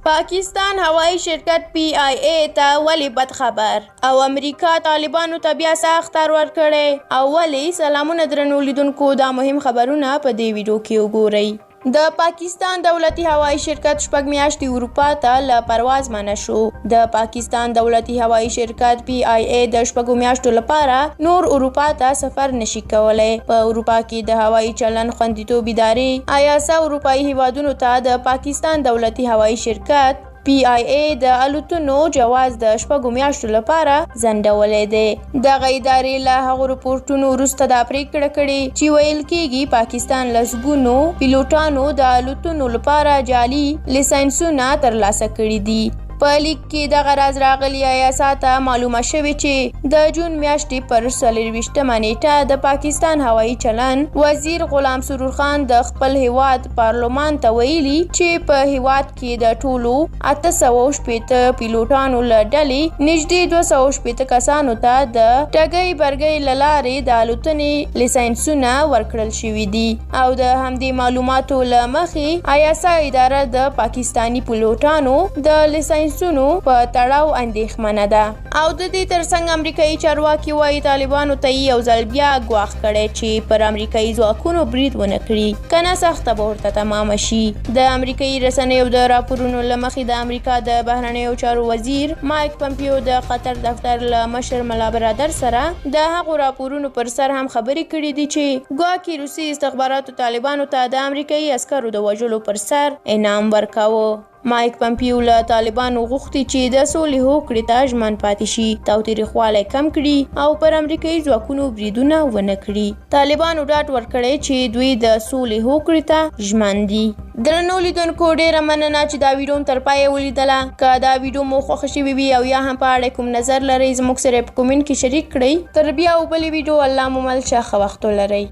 پاکستان هوایی شرکت PIA ته ولې بد خبر او امریکا طالبانو ته بیا سخت اختر ورکړی او ولې سلامونه درنو لیدونکو دا مهم خبرونه په دې ویډیو کې وګورئ د پاکستان دولتي هوایی شرکت 6 میاشتې اروپا ته له پرواز منع شو د پاکستان دولتي هوایی شرکت PIA د 6 میاشتو لپاره نور اروپا ته سفر نشي کولای په اروپا کې د هوایی چلن خوندیتوب ادارې ایاسا اروپایي هیوادونو ته د پاکستان دولتي هوایی شرکت PIA د الوتنو جواز د 6 میاشتو لپاره ځنډولی دی دغه ادارې له هغو رپورټونو وروسته دا پریکړه کړې چې ویل کېږي پاکستان لسګونو پیلوټانو د الوتنو لپاره جعلي لیسنسونه ترلاسه کړي دي په لیک کې دغه راز راغلی ایاسا ته معلومه شوې چې د جون میاشتې پر 24مه نیټه د پاکستان هوایی چلن وزیر غلام سرور خان د خپل هیواد پارلمان ته ویلي چې په هیواد کې د ټولو 860 پیلوټانو له ډلې نږدې 260 کسانو ته د ټګۍ برګۍ له لارې د الوتنې لیسنسونه ورکړل شوي دي او د همدې معلوماتو له مخې ایاسا اداره د پاکستاني پیلوټانو د لیسنس په تړاو اندېښمنه ده او د دې ترڅنګ امریکایي چارواکي وایي طالبانو ته یو ځل بیا ګواښ کړی چې پر امریکایي ځواکونو برید ونه کړي کنه سخته به ورته تمامه شي د امریکایي رسنیو د راپورونو له مخې د امریکا د بهرنیو چارو وزیر مایک پمپیو د قطر دفتر له مشر ملا برادر سره د هغو راپورونو پر سر هم خبرې کړې دي چې ګواکې روسي استخباراتو طالبانو ته د امریکایي عسکرو د وژلو پر سر انعام ورکاوه مایک پمپیو له طالبانو غوښتي چې د سولې هوکړې ته ژمن پاتې شي تاوتریخوالی کم کړي او پر امریکایي ځواکونو بریدونه ونه کړي طالبانو ډاډ ورکړی چې دوی د سولې هوکړې ته ژمن دي درنو لیدونکو ډیره مننه چې دا ویډیو تر پایه ولیدله که دا ویډیو مو خوښه شوې وي او یا هم په اړه کوم نظر لرئ زموږ سره په کومنټ کې شریک کړئ تر بیا او بلې ویډیو الله مو مل شه ښه وخت ولرئ